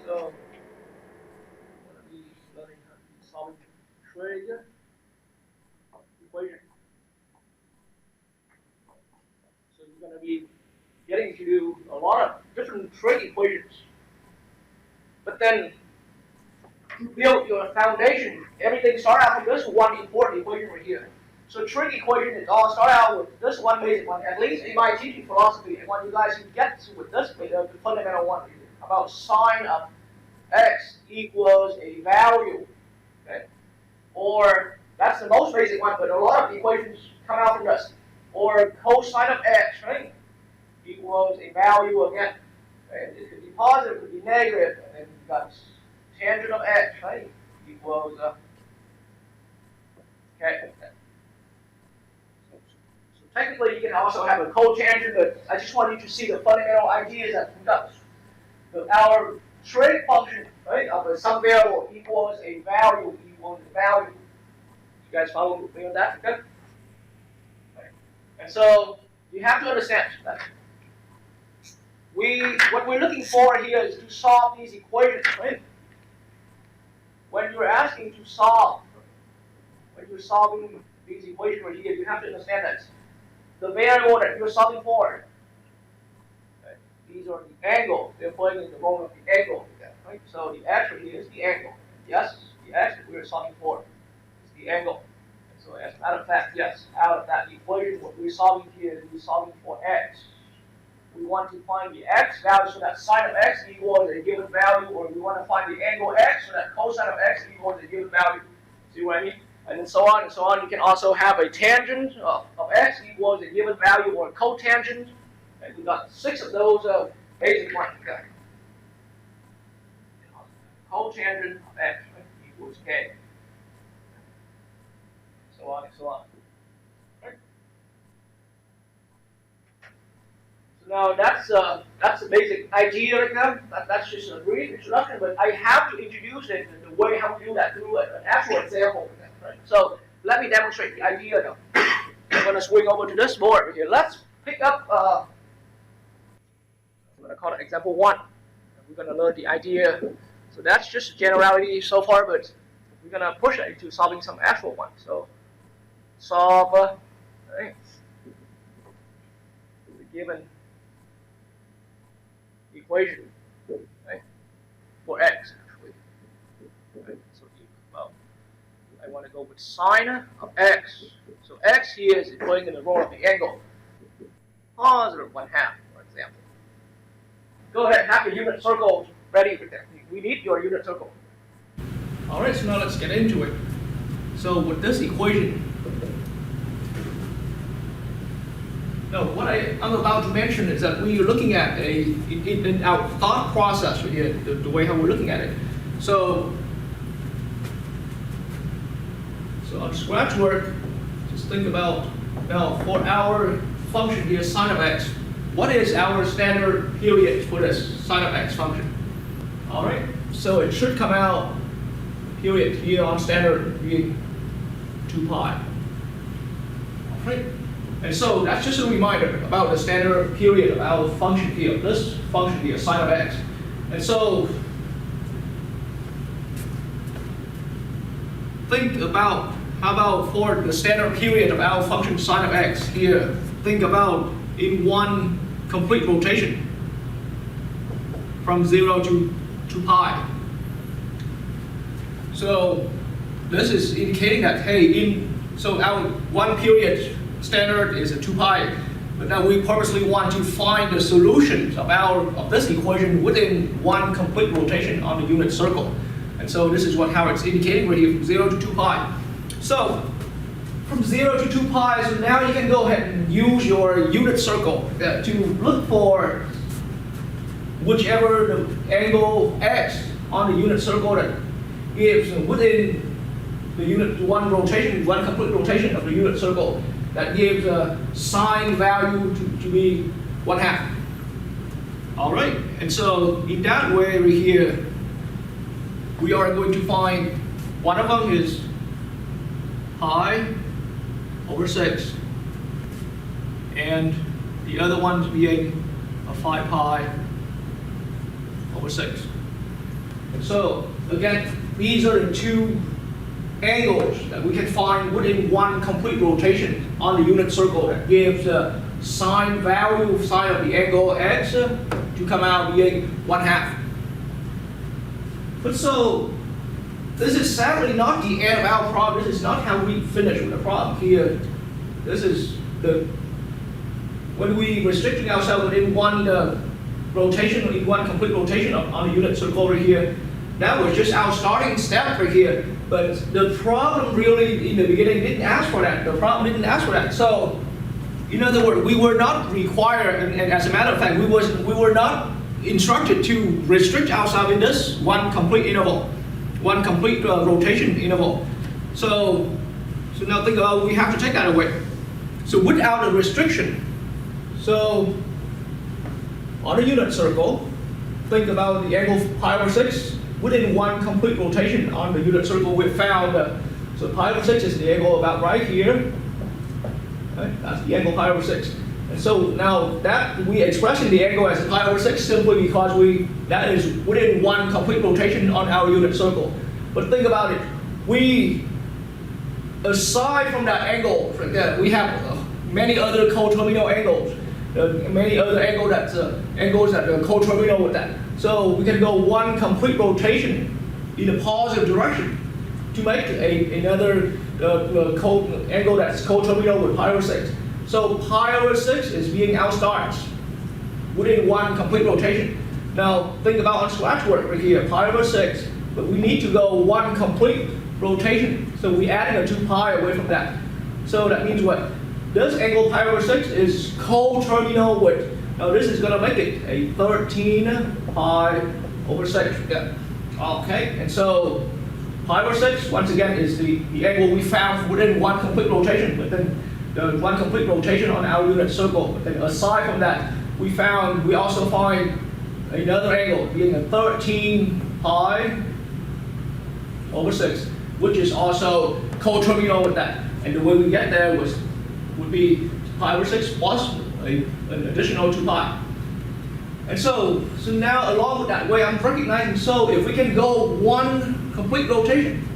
So we're going to be learning how to be solving Trig equation. So you're going to be getting to do a lot of different Trig equations. But then to build your foundation, everything starts out from this one important equation right here. So trig equation, it all start out with this one basic one, at least in my teaching philosophy, and when you guys can get to with this the fundamental one about sine of x equals a value. Okay? Or that's the most basic one, but a lot of equations come out from this. Or cosine of x, right? Equals a value again. Okay? It could be positive, it could be negative, and then you got tangent of x, right? Equals okay. So technically, you can also have a cotangent, but I just want you to see the fundamental ideas that it does. So our trig function, right, of a some variable equals a value equals a value. You guys follow me on that? Okay. Right. And so you have to understand that what we're looking for here is to solve these equations, right? When you're asking to solve, when you're solving these equations right here, you have to understand that the variable that you're solving for, okay, these are the angle. They're playing in the role of the angle, right? So the x right here is the angle. Yes, the x that we're solving for is the angle. And so as a matter of fact, yes, out of that equation, what we're solving here is we're solving for x. We want to find the x value so that sine of x equals a given value, or we want to find the angle x so that cosine of x equals a given value. See what I mean? And then so on and so on. You can also have a tangent of x equals a given value, or a cotangent. And we got 6 of those basic ones. Okay. Cotangent of x equals k. So on and so on. Now that's the basic idea right now. That's just a brief introduction, but I have to introduce it in the way how to do that through an actual example. Right? So let me demonstrate the idea now. I'm going to swing over to this board here. Let's pick up. I'm going to call it example 1. We're going to learn the idea. So that's just a generality so far, but we're going to push it into solving some actual ones. So solve right, the given equation, right, for x actually. Right? So well, I want to go with sine of x. So x here is playing in the role of the angle. Positive 1/2, for example. Go ahead, have your unit circle ready for that. We need your unit circle. Alright, so now let's get into it. So with this equation, no, what I'm about to mention is that we're looking at in our thought process right here, the way how we're looking at it. So on scratch work, just think about, now for our function here, sine of x, what is our standard period for this sine of x function? All right, so it should come out, period here on standard being 2 pi. All right. And so that's just a reminder about the standard period of our function here, this function here, sine of x. And so think about, how about for the standard period of our function sine of x here, think about in one complete rotation from 0 to 2 pi. So this is indicating that, hey, so our one period standard is a 2 pi, but now we purposely want to find the solutions of this equation within one complete rotation on the unit circle. And so this is how it's indicating right here, from 0 to 2 pi. So from 0 to 2 pi, so now you can go ahead and use your unit circle to look for whichever the angle x on the unit circle that gives within the unit one rotation, one complete rotation of the unit circle, that gives a sine value to be 1/2. All right, and so in that way right here, we are going to find one of them is pi over 6, and the other one being a 5 pi over 6. And so again, these are the two angles that we can find within one complete rotation on the unit circle that gives the sine value, sine of the angle x to come out being 1/2. But so, this is sadly not the end of our problem. This is not how we finish with the problem here. This is when we restricting ourselves within one rotation, in one complete rotation on the unit circle over here. That was just our starting step right here. But the problem really in the beginning didn't ask for that. The problem didn't ask for that. So, in other words, we were not required, and as a matter of fact, we were not instructed to restrict ourselves in this one complete interval, one complete rotation interval. So now think about, we have to take that away. So without a restriction, so on a unit circle, think about the angle pi over 6 within one complete rotation on the unit circle. We found so pi over 6 is the angle about right here. Right? That's the angle pi over 6. And so now that we expressing the angle as pi over 6 simply because that is within one complete rotation on our unit circle. But think about it, aside from that angle, we have many other coterminal angles, many other angles that are coterminal with that. So we can go one complete rotation in a positive direction to make another angle that's coterminal with pi over 6. So pi over 6 is being our start within one complete rotation. Now think about on scratch work right here, pi over 6, but we need to go one complete rotation. So we adding a 2 pi away from that. So that means what? This angle pi over 6 is coterminal with, now this is going to make it a 13 pi over 6. Yeah. Okay, and so pi over 6, once again, is the angle we found within one complete rotation, within the one complete rotation on our unit circle. But then aside from that, we also find another angle being a 13 pi over 6, which is also coterminal with that. And the way we get there would be pi over 6 plus an additional 2 pi. And so now along with that way, I'm recognizing, so if we can go one complete rotation,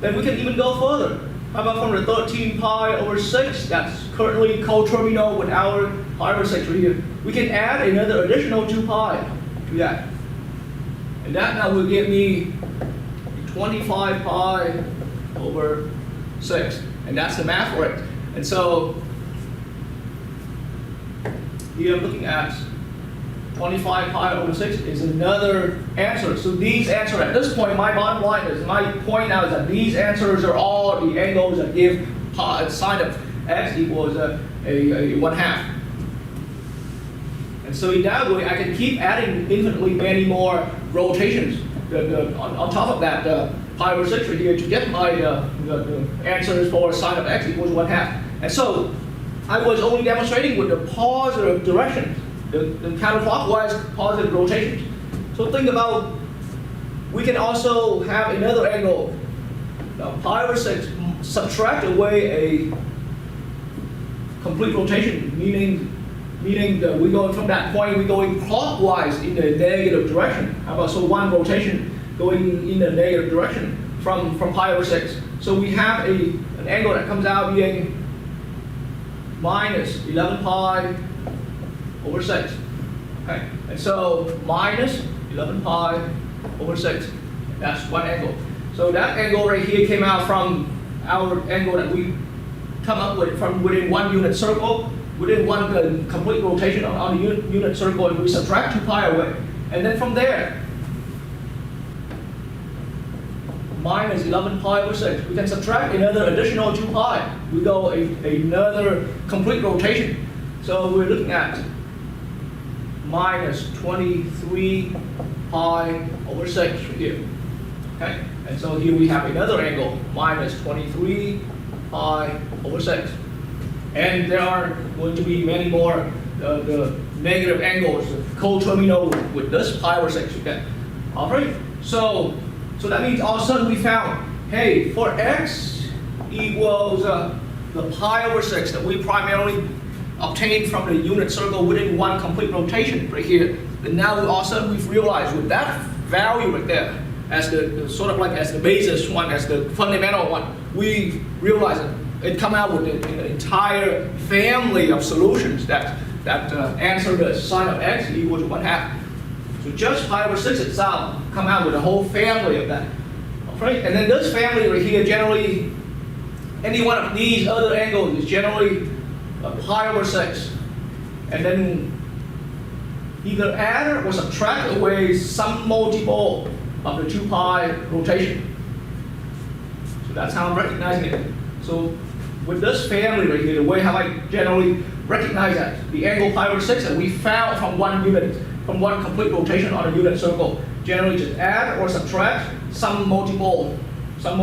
then we can even go further. How about from the 13 pi over 6, that's currently coterminal with our pi over 6 right here. We can add another additional 2 pi to that. And that now will give me 25 pi over 6. And that's the math for it. And so here I'm looking at 25 pi over 6 is another answer. So these answers, at this point, my bottom line is, my point now is that these answers are all the angles that give sine of x equals a 1/2. And so in that way, I can keep adding infinitely many more rotations on top of that pi over 6 right here to get my the answers for sine of x equals 1/2. And so I was only demonstrating with the positive direction, the counterclockwise positive rotations. So think about, we can also have another angle. Now pi over 6, subtract away a complete rotation, meaning that we're going from that point, we're going clockwise in the negative direction. How about, so one rotation going in the negative direction from pi over 6. So we have an angle that comes out being minus 11 pi over 6. Okay, and so minus 11 pi over 6. That's one angle. So that angle right here came out from our angle that we come up with from within one unit circle, within one complete rotation on the unit circle, and we subtract 2 pi away. And then from there, minus 11 pi over 6. We can subtract another additional 2 pi. We go another complete rotation. So we're looking at minus 23 pi over 6 right here. Okay? And so here we have another angle, minus 23 pi over 6. And there are going to be many more the negative angles coterminal with this pi over 6. Okay? All right? So that means all of a sudden we found, hey, for x equals the pi over 6 that we primarily obtained from the unit circle within one complete rotation right here. And now all of a sudden we've realized with that value right there as the sort of like as the basis one, as the fundamental one, we realize that it come out with an entire family of solutions that answer the sine of x equals 1/2. So just pi over 6 itself come out with a whole family of that. Right? And then this family right here, generally, any one of these other angles is generally pi over 6. And then either add or subtract away some multiple of the 2 pi rotation. So that's how I'm recognizing it. So with this family right here, the way how I generally recognize that, the angle pi over 6 that we found from one unit, from one complete rotation on a unit circle, generally just add or subtract some multiple of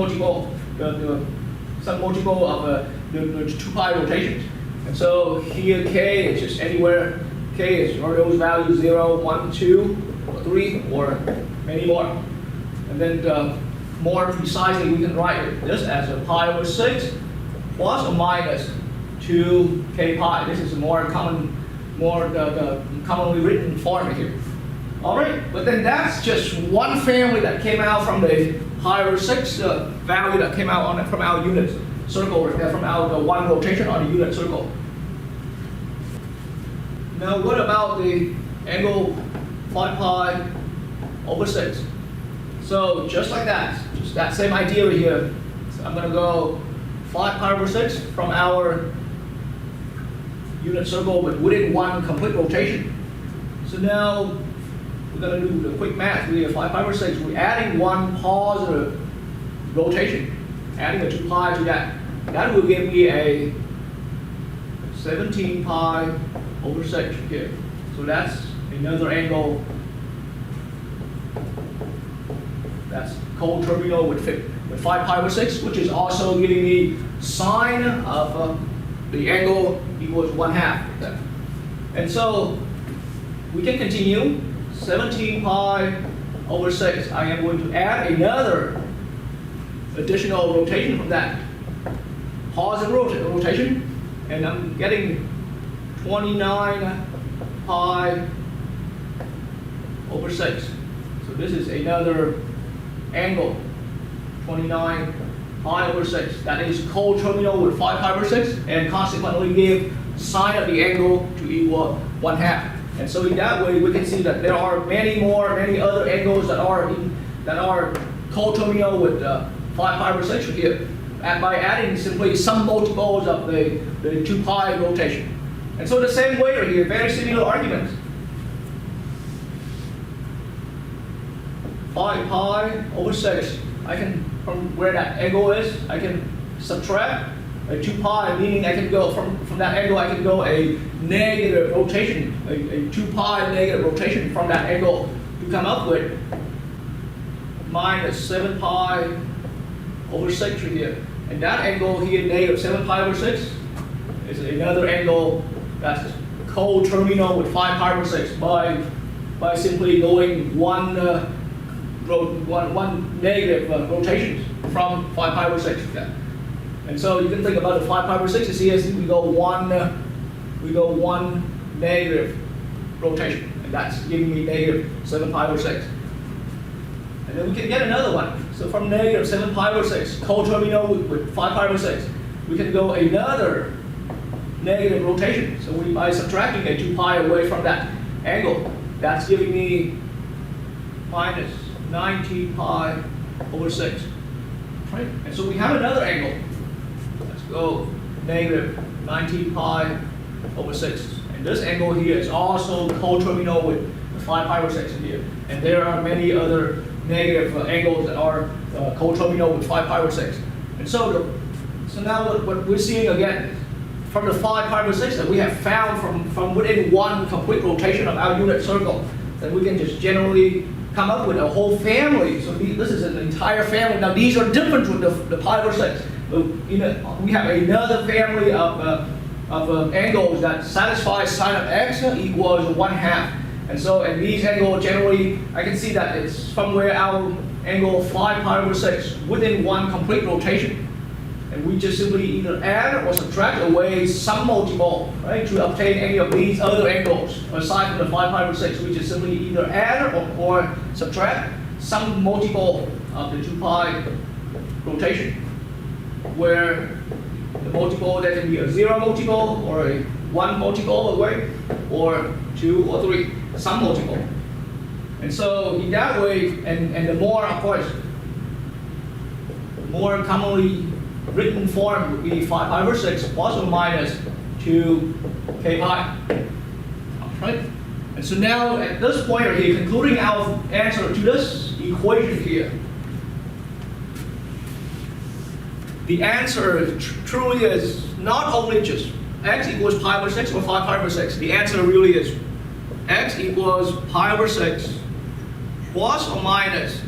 the 2 pi rotations. And so here k is just anywhere, k is are those values 0, 1, 2, or 3, or many more. And then more precisely, we can write this as a pi over 6 plus or minus 2k pi. This is a more common, the commonly written form here. All right, but then that's just one family that came out from the pi over 6 value that came out from our unit circle, from our one rotation on a unit circle. Now what about the angle 5 pi over 6? So just like that, just that same idea right here. So I'm going to go 5 pi over 6 from our unit circle, but within one complete rotation. So now we're going to do the quick math. We have 5 pi over 6. We're adding one positive rotation, adding a 2 pi to that. That will give me a 17 pi over 6 here. So that's another angle that's co-terminal with 5 pi over 6, which is also giving me sine of the angle equals 1/2. And so we can continue. 17 pi over 6. I am going to add another additional rotation from that positive rotation, and I'm getting 29 pi over 6. So this is another angle, 29 pi over 6. That is co-terminal with 5 pi over 6, and consequently give sine of the angle to equal 1/2. And so in that way, we can see that there are many other angles that are co-terminal with 5 pi over 6 here, and by adding simply some multiples of the 2 pi rotation. And so the same way right here, very similar arguments. 5 pi over 6, I can, from where that angle is, I can subtract a 2 pi, meaning I can go from that angle, I can go a negative rotation, a 2 pi negative rotation from that angle to come up with minus 7 pi over 6 right here. And that angle here, negative 7 pi over 6, is another angle that's co-terminal with 5 pi over 6 by simply going one negative rotations from 5 pi over 6. Yeah. And so you can think about the 5 pi over 6 is here, we go one negative rotation, and that's giving me negative 7 pi over 6. And then we can get another one. So from negative 7 pi over 6, co-terminal with 5 pi over 6, we can go another negative rotation. So by subtracting a 2 pi away from that angle, that's giving me minus 19 pi over 6. Right? And so we have another angle. Let's go negative 19 pi over 6. And this angle here is also co-terminal with the 5 pi over 6 in here. And there are many other negative angles that are co-terminal with 5 pi over 6. And so now what we're seeing again, from the 5 pi over 6 that we have found from within one complete rotation of our unit circle, that we can just generally come up with a whole family. So this is an entire family. Now these are different with the pi over 6. We have another family of angles that satisfy sine of x equals 1/2. And these angles generally, I can see that it's from where our angle 5 pi over 6 within one complete rotation. And we just simply either add or subtract away some multiple, right, to obtain any of these other angles. Aside from the 5 pi over 6, we just simply either add or subtract some multiple of the 2 pi rotation, where the multiple that can be a 0 multiple or a 1 multiple away, or 2 or 3, some multiple. And so in that way, and the more, of course, more commonly written form would be 5 pi over 6 plus or minus 2 k pi. Right? And so now at this point right here, concluding our answer to this equation here, the answer truly is not only just x equals pi over 6 or 5 pi over 6. The answer really is x equals pi over 6 plus or minus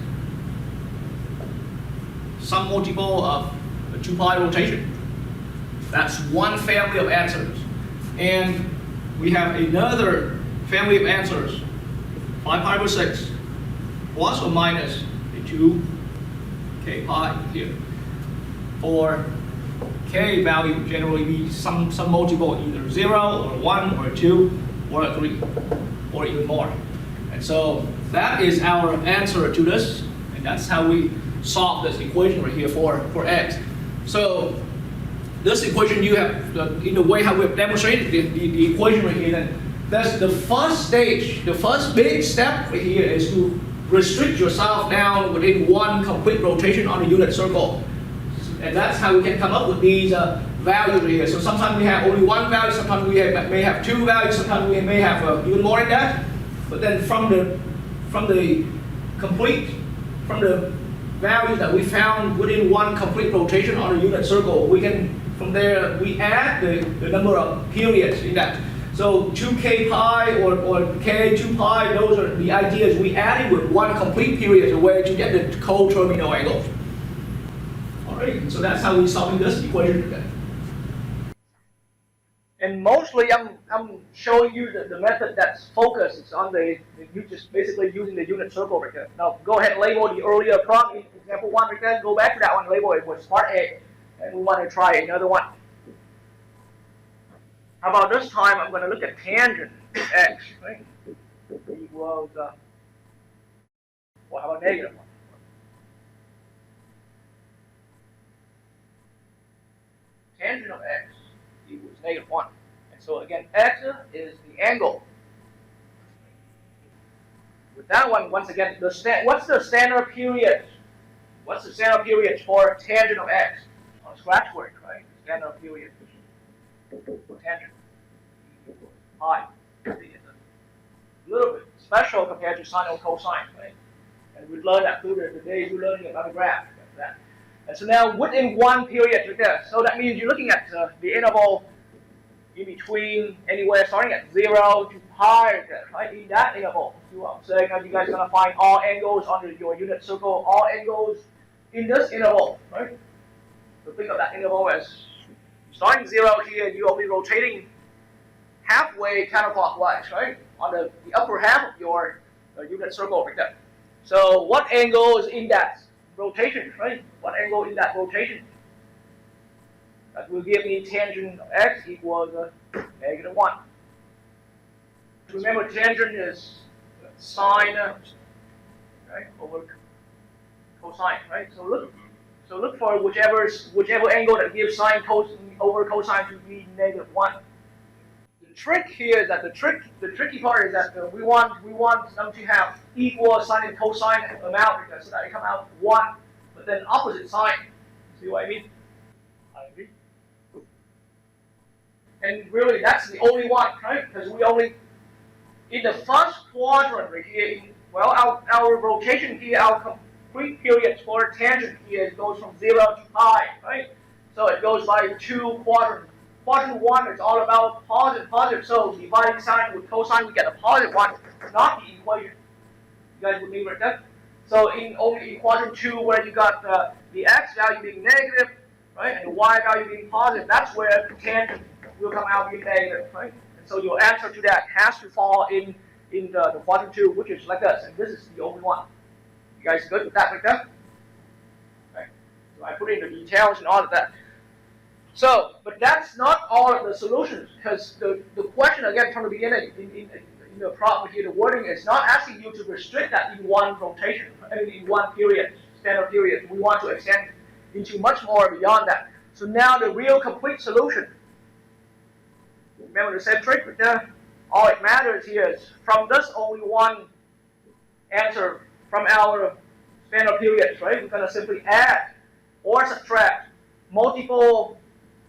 some multiple of the 2 pi rotation. That's one family of answers. And we have another family of answers, 5 pi over 6 plus or minus a 2 k pi here. For k value generally be some multiple, either 0 or 1 or 2 or 3 or even more. And so that is our answer to this, and that's how we solve this equation right here for x. So this equation, you have, in the way how we've demonstrated the equation right here, then that's the first stage, the first big step right here is to restrict yourself down within one complete rotation on a unit circle. And that's how we can come up with these values here. So sometimes we have only one value, sometimes we may have two values, sometimes we may have even more than that. But then from the values that we found within one complete rotation on a unit circle, we can, from there, we add the number of periods in that. So 2k pi or k 2 pi, those are the ideas we added with one complete period away to get the co-terminal angles. Alright, so that's how we're solving this equation today. And mostly I'm showing you the method that's focused. It's on you just basically using the unit circle right there. Now go ahead and label the earlier problem, example 1 right there. Go back to that one, label it with part A. And we want to try another one. How about this time I'm going to look at tangent x, right? Equals, well, how about negative 1? Tangent of x equals negative 1. And so again, x is the angle. With that one, once again, what's the standard period? What's the standard period for tangent of x? On scratch work, right? Standard period for tangent equals pi. It's a little bit special compared to sine or cosine, right? And we learned that through the days we're learning about the graph. That. And so now within one period right there, so that means you're looking at the interval in between anywhere starting at 0 to pi, right? In that interval, so you guys are going to find all angles under your unit circle, all angles in this interval, right? So think of that interval as starting 0 here, you will be rotating halfway counterclockwise, right? On the upper half of your unit circle right there. So what angle is in that rotation, right? What angle in that rotation? That will give me tangent of x equals negative 1. Remember, tangent is sine right, over cosine, right? So look for whichever angle that gives sine over cosine to be negative 1. The trick here is that the tricky part is that we want them to have equal sine and cosine amount, because so that they come out 1, but then opposite sign. See what I mean? I agree. And really, that's the only one, right? Because we only, in the first quadrant right here, our rotation here, our complete period for tangent here goes from 0 to pi, right? So it goes by 2 quadrants. Quadrant 1 is all about positive. So dividing sine with cosine, we get a positive 1, not the equation. You guys would leave right there. So only in quadrant 2, where you got the x value being negative, right, and the y value being positive, that's where the tangent will come out being negative, right? And so your answer to that has to fall in the quadrant 2, which is like this, and this is the only one. You guys good with that right there? Right. So I put in the details and all of that. So, but that's not all of the solutions, because the question again from the beginning in the problem here, the wording is not asking you to restrict that in one rotation, in one period, standard period. We want to extend into much more beyond that. So now the real complete solution. Remember the same trick right there? All it matters here is from this only one answer from our standard periods, right? We're going to simply add or subtract multiple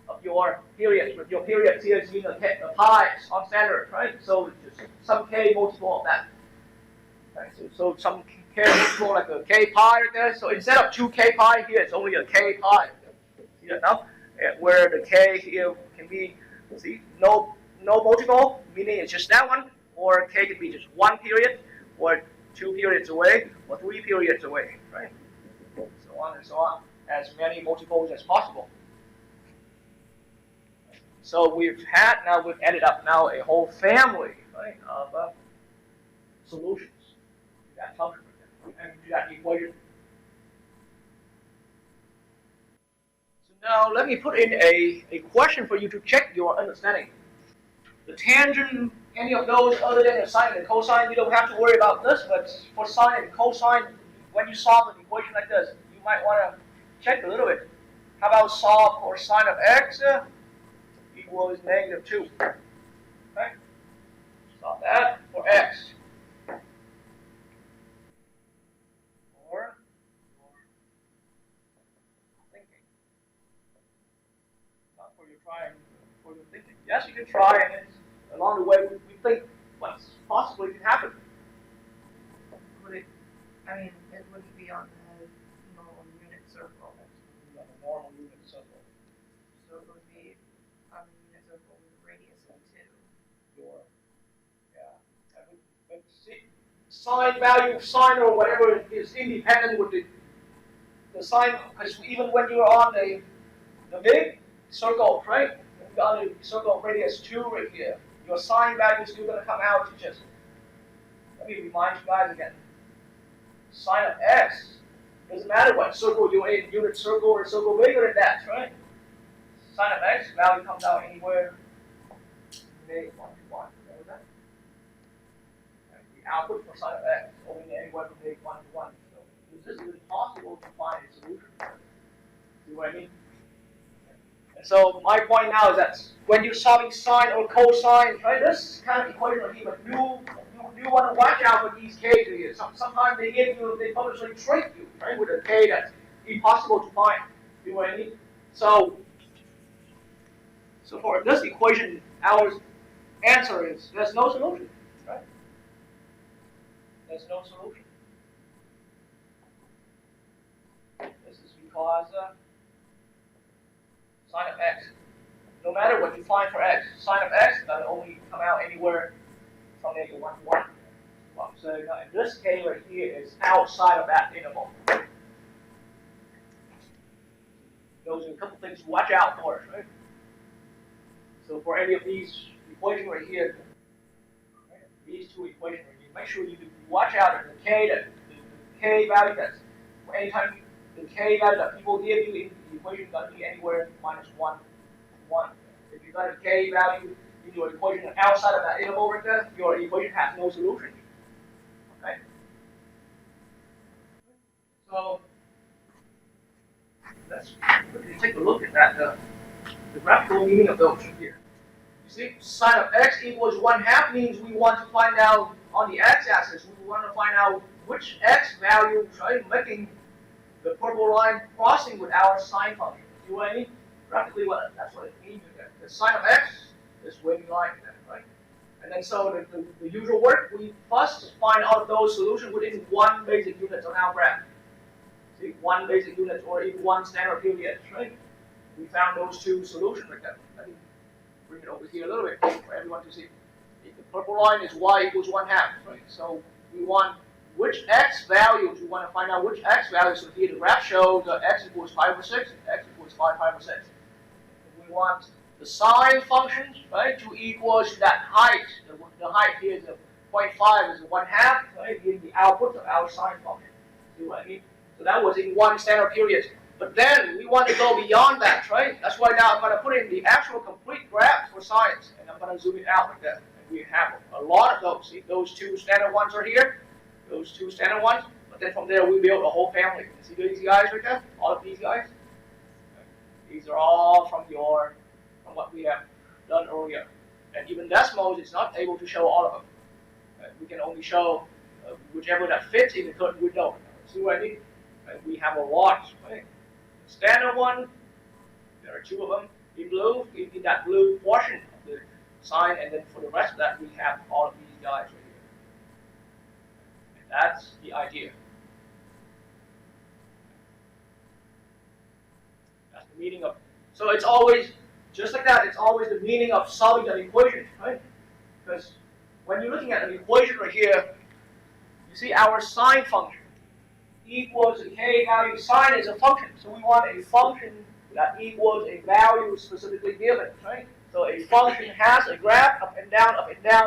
of your periods. But your periods here is the pi on standard, right? So just some k multiple of that. Right? So some k multiple like a k pi right there. So instead of 2k pi here, it's only a k pi. See that now? Where the k here can be, see, no multiple, meaning it's just that one, or k could be just one period, or 2 periods away, or 3 periods away, right? So on and so on, as many multiples as possible. So we've added up now a whole family, right, of solutions to that function and to that equation. So now let me put in a question for you to check your understanding. The tangent, any of those other than the sine and cosine, you don't have to worry about this, but for sine and cosine, when you solve an equation like this, you might want to check a little bit. How about solve for sine of x equals -2? Okay? Solve that for x. Or thinking. Not for your trying, for your thinking. Yes, you can try, and it's, along the way we think what's possibly can happen. Would it? I mean, it wouldn't be on the normal unit circle. On the normal unit circle. So it would be on the unit circle with a radius of 2. But see, sine value, sine or whatever is independent with the sine, because even when you're on the big circle, right? You've got a circle of radius 2 right here. Your sine value is still going to come out to just, let me remind you guys again. Sine of x, doesn't matter what circle you're in, unit circle or circle bigger than that, right? Sine of x value comes out anywhere -1 to 1. Remember that? And the output for sine of x only anywhere from -1 to 1. So this is impossible to find a solution. See what I mean? And so my point now is that when you're solving sine or cosine, right, this kind of equation right here, but you want to watch out for these k's here. Sometimes they purposely trick you, right, with a k that's impossible to find. See what I mean? So for this equation, our answer is there's no solution, right? There's no solution. This is because sine of x. No matter what you find for x, sine of x is going to only come out anywhere from -1 to 1. So in this case right here is outside of that interval. Those are a couple things to watch out for, right? So for any of these equations right here, right, these two equations right here, make sure you watch out for the k value that's anytime the k value that people give you in the equation is going to be anywhere -1 to 1. If you got a k value in your equation outside of that interval right there, your equation has no solution. Okay? So let's quickly take a look at that, the graphical meaning of those here. You see, sine of x equals 1/2 means we want to find out on the x-axis, we want to find out which x value, right, making the purple line crossing with our sine function. See what I mean? Practically, that's what it means. The sine of x is wavy line, right? And then so the usual work, we first find out those solutions within one basic unit on our graph. See, one basic unit or even one standard period, right? We found those two solutions like that. Let me bring it over here a little bit for everyone to see. If the purple line is y equals 1/2, right? So we want which x values, we want to find out which x values. So here the graph shows x equals 5/6, x equals 5/6. We want the sine functions, right, to equal to that height. The height here is 0.5 is 1/2, right? Here the output of our sine function. See what I mean? So that was in one standard period. But then we want to go beyond that, right? That's why now I'm going to put in the actual complete graph for science, and I'm going to zoom it out like that. And we have a lot of those. See, those two standard ones are here, those two standard ones. But then from there, we build a whole family. See these guys right there? All of these guys? These are all from what we have done earlier. And even Desmos is not able to show all of them. We can only show whichever that fits in the current window. See what I mean? We have a lot, right? The standard one, there are two of them in blue, in that blue portion of the sign, and then for the rest of that, we have all of these guys right here. And that's the idea. That's the meaning of, so it's always, just like that, it's always the meaning of solving an equation, right? Because when you're looking at an equation right here, you see our sine function equals a k value. Sine is a function, so we want a function that equals a value specifically given, right? So a function has a graph up and down,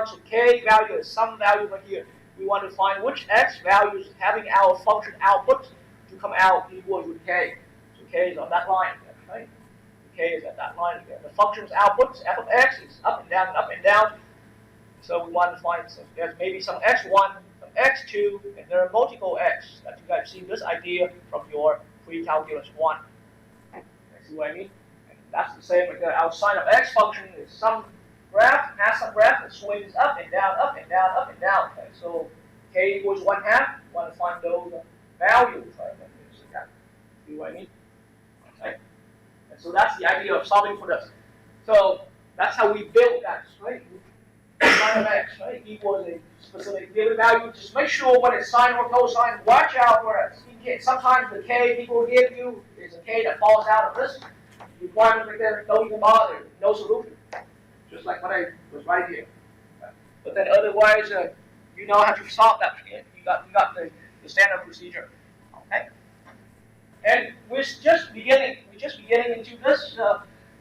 so k value is some value right here. We want to find which x values having our function output to come out equals with k. So k is on that line, right? K is at that line again. The function's output, f of x, is up and down and up and down. So we want to find, so there's maybe some x1, some x2, and there are multiple x that you guys see this idea from your pre-calculus 1. See what I mean? And that's the same with our sine of x function is some graph, has some graph that swings up and down, up and down, up and down. Okay? So k equals 1/2, we want to find those values, right? See what I mean? Okay? And so that's the idea of solving for this. So that's how we build that, right? Sine of x, right, equals a specific given value. Just make sure when it's sine or cosine, watch out for it. Sometimes the k people give you is a k that falls out of this requirement right there. Don't even bother. No solution. Just like what I was right here. But then otherwise, you know how to solve that. You got the standard procedure. Okay. And we're just beginning. We're just beginning into this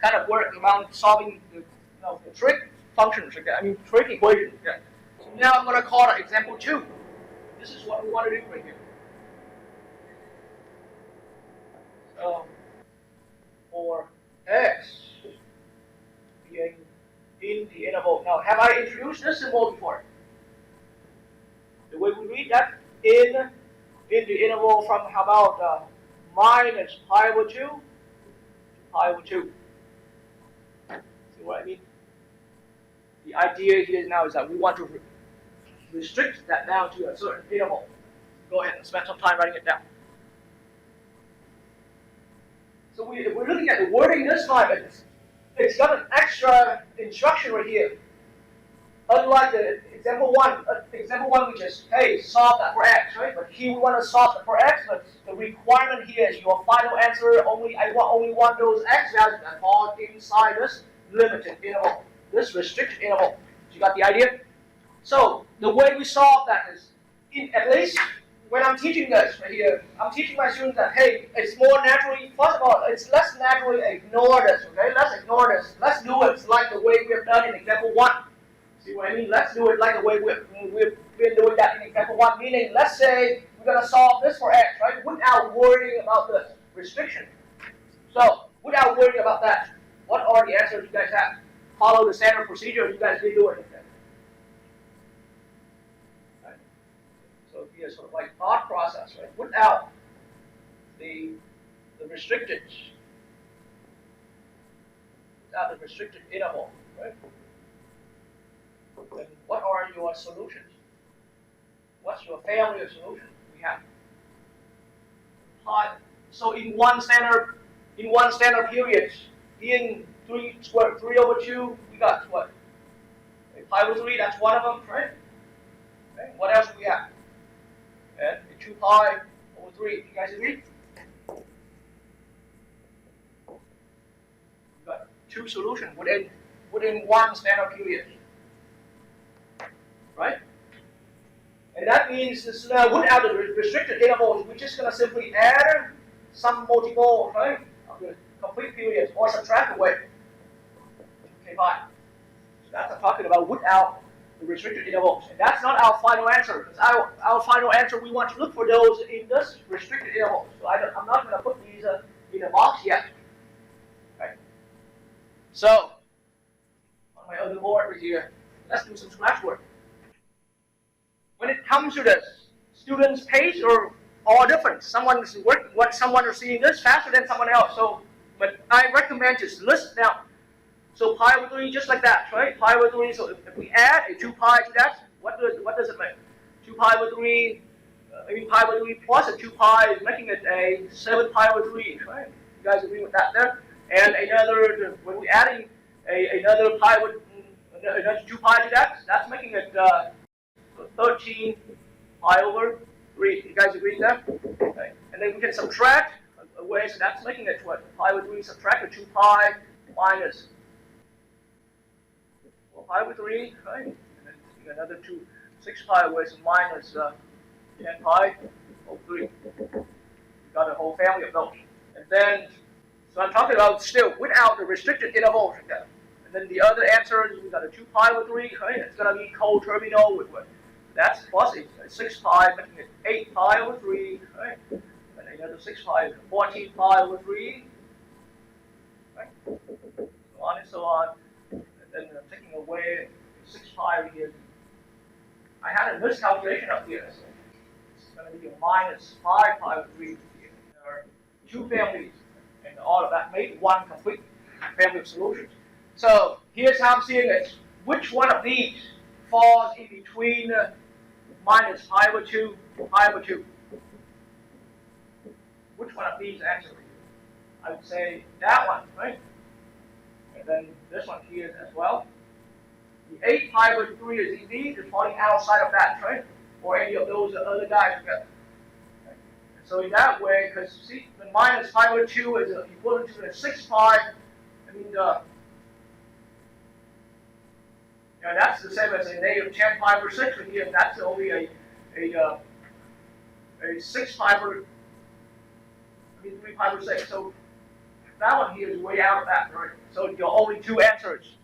kind of work around solving the trig functions like that. I mean, trig equations. Yeah. So now I'm going to call it example 2. This is what we want to do right here. So for x being in the interval. Now, have I introduced this symbol before? The way we read that in the interval from how about minus pi over 2 to pi over 2. See what I mean? The idea here now is that we want to restrict that down to a certain interval. Go ahead and spend some time writing it down. So we're looking at the wording this time. It's got an extra instruction right here. Unlike the example 1, we just, hey, solve that for x, right? But here we want to solve that for x, but the requirement here is your final answer, I only want those x values that fall inside this limited interval. This restricted interval. You got the idea? So the way we solve that is, at least when I'm teaching this right here, I'm teaching my students that, hey, it's more naturally, first of all, it's less naturally ignore this, okay? Let's ignore this. Let's do it like the way we have done in example 1. See what I mean? Let's do it like the way we've been doing that in example 1, meaning let's say we're going to solve this for x, right? Without worrying about this restriction. So without worrying about that, what are the answers you guys have? Follow the standard procedure, you guys did do it. Right? So it'd be a sort of like thought process, right? Without the restricted, interval, right? Then what are your solutions? What's your family of solutions we have? So in one standard period, in 3 over 2, we got what? Pi over 3, that's one of them, right? Okay. What else do we have? And 2 pi over 3, you guys agree? We got 2 solutions within one standard period. Right? And that means this, without the restricted intervals, we're just going to simply add some multiple, right, of the complete periods or subtract away. Okay, fine. So that's what I'm talking about without the restricted intervals. And that's not our final answer. Because our final answer, we want to look for those in this restricted interval. So I'm not going to put these in the box yet. Right? So, on my other board right here, let's do some scratch work. When it comes to the student's pace or all different, someone is seeing this faster than someone else. So, but I recommend just list down. So pi over 3, just like that, right? Pi over 3. So if we add a 2 pi to that, what does it make? 2 pi over 3. Pi over 3 plus a 2 pi is making it a 7 pi over 3, right? You guys agree with that there? And another, when we're adding another pi with another 2 pi to that, that's making it 13 pi over 3. You guys agree with that? Okay. And then we can subtract away, so that's making it what? Pi over 3 subtract the 2 pi minus 4 pi over 3, right? And then another 6 pi away, so minus 10 pi over 3. We got a whole family of those. And then, so I'm talking about still without the restricted intervals. And then the other answer is we got a 2 pi over 3, right? It's going to be co-terminal with what? That's plus a 6 pi, making it 8 pi over 3, right? And another 6 pi, 14 pi over 3, right? So on and so on. And then taking away 6 pi here. I had a miscalculation up here, so it's going to be a minus 5 pi over 3 here. There are 2 families, and all of that make one complete family of solutions. So here's how I'm seeing it. Which one of these falls in between minus pi over 2 and pi over 2? Which one of these actually? I would say that one, right? And then this one here as well. The 8 pi over 3 is indeed falling outside of that, right? Or any of those other guys together. Okay. So in that way, because see, the minus pi over 2 is equivalent to the 6 pi. I mean, that's the same as a negative 10 pi over 6 right here. That's only a 6 pi over, 3 pi over 6. So that one here is way out of that, right? So you're only 2 answers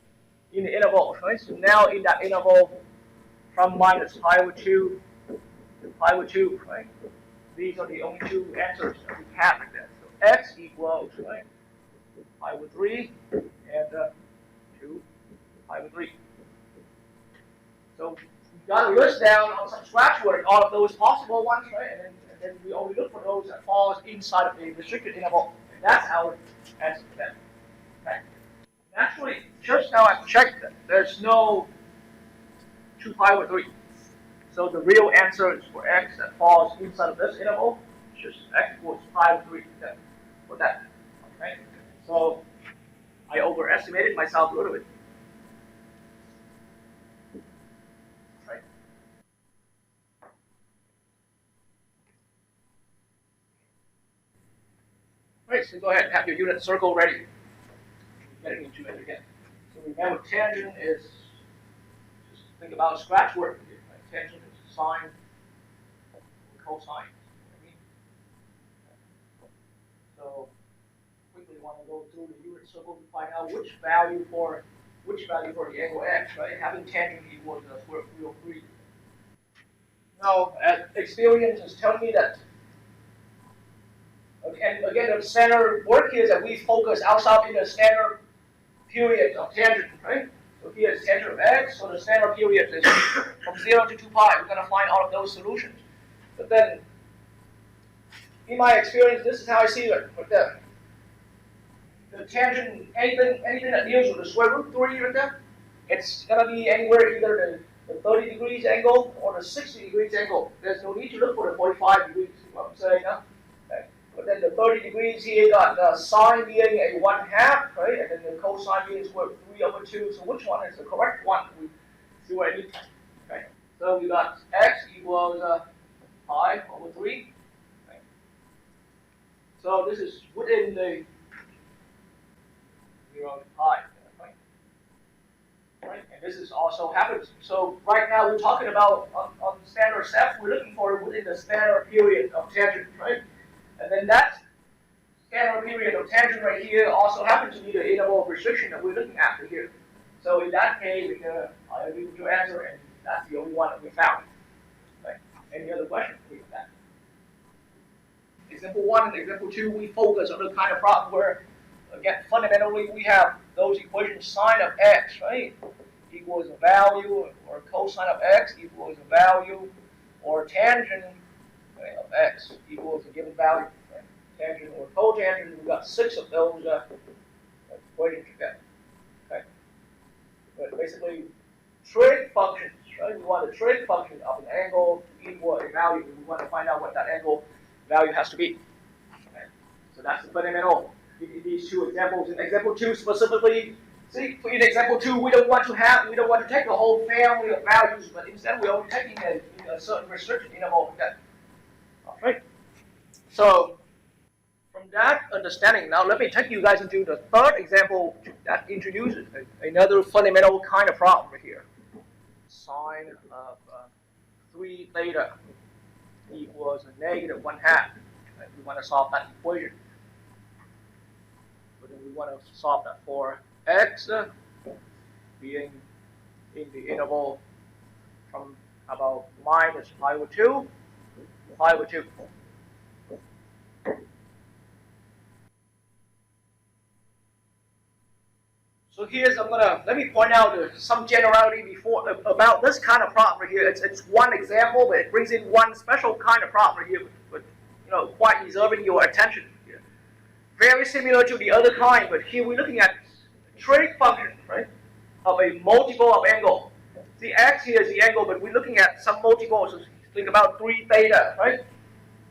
in the interval, right? So now in that interval from minus pi over 2 to pi over 2, right? These are the only 2 answers that we have like that. So x equals, right, pi over 3 and 2 pi over 3. So we've got to list down on some scratch work all of those possible ones, right? And then we only look for those that falls inside of the restricted interval. And that's our answer to that. Okay. Actually, just now I've checked that there's no 2 pi over 3. So the real answer is for x that falls inside of this interval, just x equals pi over 3 for that. Okay. So I overestimated myself a little bit. Right. Right, so go ahead and have your unit circle ready. Getting into it again. So remember, tangent is, just think about scratch work here. Right? Tangent is sine or cosine. So quickly want to go through the unit circle to find out which value for the angle x, right? Having tangent equals the square root of 3. Now, experience is telling me that. And again, the standard work here is that we focus outside in the standard period of tangent, right? So here is tangent of x, so the standard period is from 0 to 2 pi. We're going to find all of those solutions. But then, in my experience, this is how I see it. But the tangent, anything that deals with the square root 3 right there, it's going to be anywhere either the 30 degrees angle or the 60 degrees angle. There's no need to look for the 45 degrees, is what I'm saying now. Okay. But then the 30 degrees here got the sine being a 1/2, right? And then the cosine being square root 3 over 2. So which one is the correct one? We see what I mean. Okay. So we got x equals pi over 3. Okay. So this is within the 0 to pi. Right? And this is also happens. So right now we're talking about on standard steps, we're looking for within the standard period of tangent, right? And then that standard period of tangent right here also happens to be the interval of restriction that we're looking at here. So in that case, I agree with your answer, and that's the only one that we found. Right? Any other questions with that? example 1 and example 2, we focus on the kind of problem where, again, fundamentally we have those equations sine of x, right, equals a value, or cosine of x equals a value, or tangent of x equals a given value. Right? Tangent or cotangent, we've got 6 of those equations again. Okay. But basically, trig functions, right? We want a trig function of an angle to equal a value. We want to find out what that angle value has to be. Okay. So that's the fundamental in these two examples. In example 2 specifically, see, in example 2, we don't want to take the whole family of values, but instead we're only taking a certain restricted interval. Okay. All right. So from that understanding, now let me take you guys into the third example that introduces another fundamental kind of problem here. Sine of 3 theta equals a negative 1/2. Okay. We want to solve that equation. But then we want to solve that for x being in the interval from about minus pi over 2 to pi over 2. So let me point out some generality about this kind of problem here. It's one example, but it brings in one special kind of problem here, but quite deserving your attention here. Very similar to the other kind, but here we're looking at trig function, right, of a multiple of angle. The x here is the angle, but we're looking at some multiples. So think about 3 theta, right?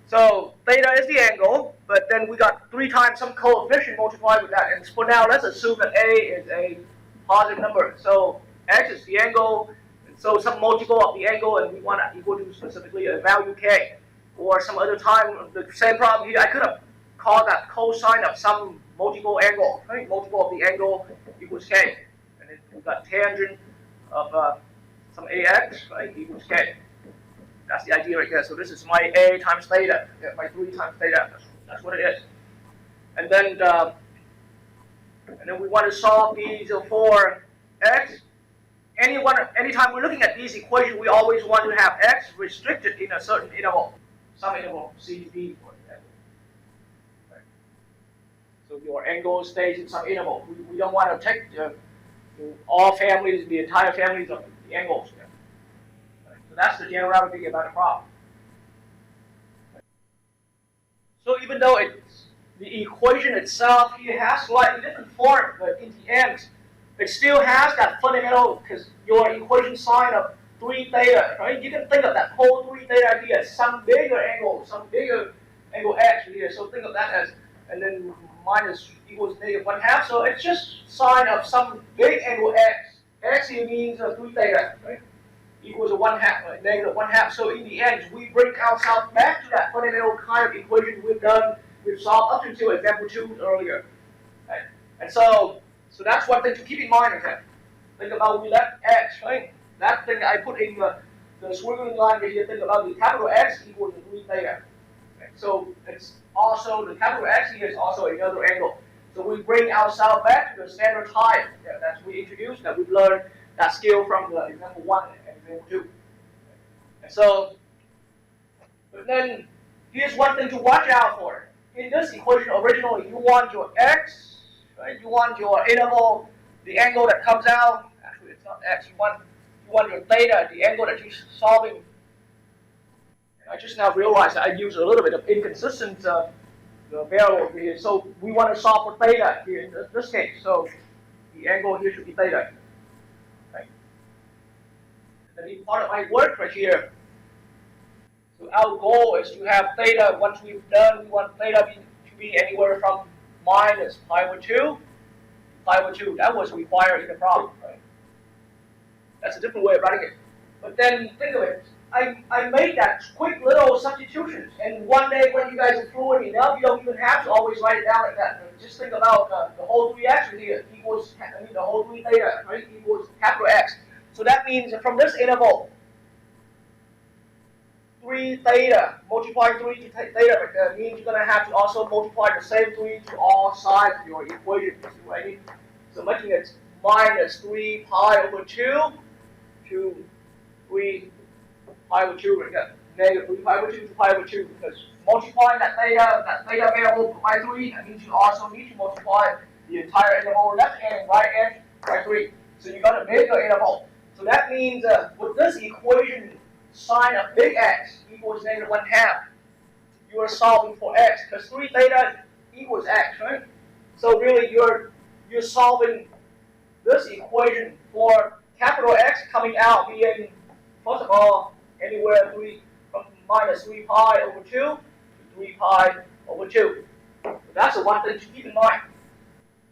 So theta is the angle, but then we got 3 times some coefficient multiplied with that. And for now, let's assume that a is a positive number. So x is the angle, and so some multiple of the angle, and we want to equal to specifically a value k. Or some other time, the same problem here, I could have called that cosine of some multiple angle, right? Multiple of the angle equals k. And then we've got tangent of some ax, right, equals k. That's the idea right there. So this is my a times theta, my 3 times theta. That's what it is. And then we want to solve these for x. Anytime we're looking at these equations, we always want to have x restricted in a certain interval, some interval, c to b, for example. Right. So your angle stays in some interval. We don't want to take all families, the entire families of the angles. So that's the generality about the problem. So even though the equation itself here has slightly different form, but in the end, it still has that fundamental, because your equation sine of 3 theta, right? You can think of that whole 3 theta here as some bigger angle x here. So think of that as, and then minus equals negative 1/2. So it's just sine of some big angle x. X here means 3 theta, right? Equals a 1/2, negative 1/2. So in the end, we bring ourselves back to that fundamental kind of equation we've solved up until example 2 earlier. Right? And so that's one thing to keep in mind. Okay? Think about we left x, right? That thing I put in the squiggly line right here. Think about the capital X equals 3 theta. Okay? So it's also the capital X here is also another angle. So we bring ourselves back to the standard type that we introduced, that we've learned that skill from the example 1 and example 2. And so, but then here's one thing to watch out for. In this equation, originally you want your x, right? You want your interval, the angle that comes out. Actually, it's not x. You want your theta, the angle that you're solving. And I just now realized that I used a little bit of inconsistent variable here. So we want to solve for theta here in this case. So the angle here should be theta. Right? And then part of my work right here. So our goal is to have theta. Once we've done, we want theta to be anywhere from minus pi over 2 to pi over 2. That was required in the problem, right? That's a different way of writing it. But then think of it. I made that quick little substitutions, and one day when you guys are fluent enough, you don't even have to always write it down like that. Just think about the whole 3x here equals, the whole 3 theta, right, equals capital X. So that means that from this interval, 3 theta, multiplying 3 to theta, means you're going to have to also multiply the same 3 to all sides of your equation. You see what I mean? So making it minus 3 pi over 2 to 3 pi over 2, negative 3 pi over 2 to pi over 2, because multiplying that theta variable by 3, that means you also need to multiply the entire interval left and right hand by 3. So you got a bigger interval. So that means with this equation, sine of big X equals negative 1/2. You are solving for X, because 3 theta equals X, right? So really you're solving this equation for capital X coming out being, first of all, anywhere from minus 3 pi over 2 to 3 pi over 2. So that's the one thing to keep in mind.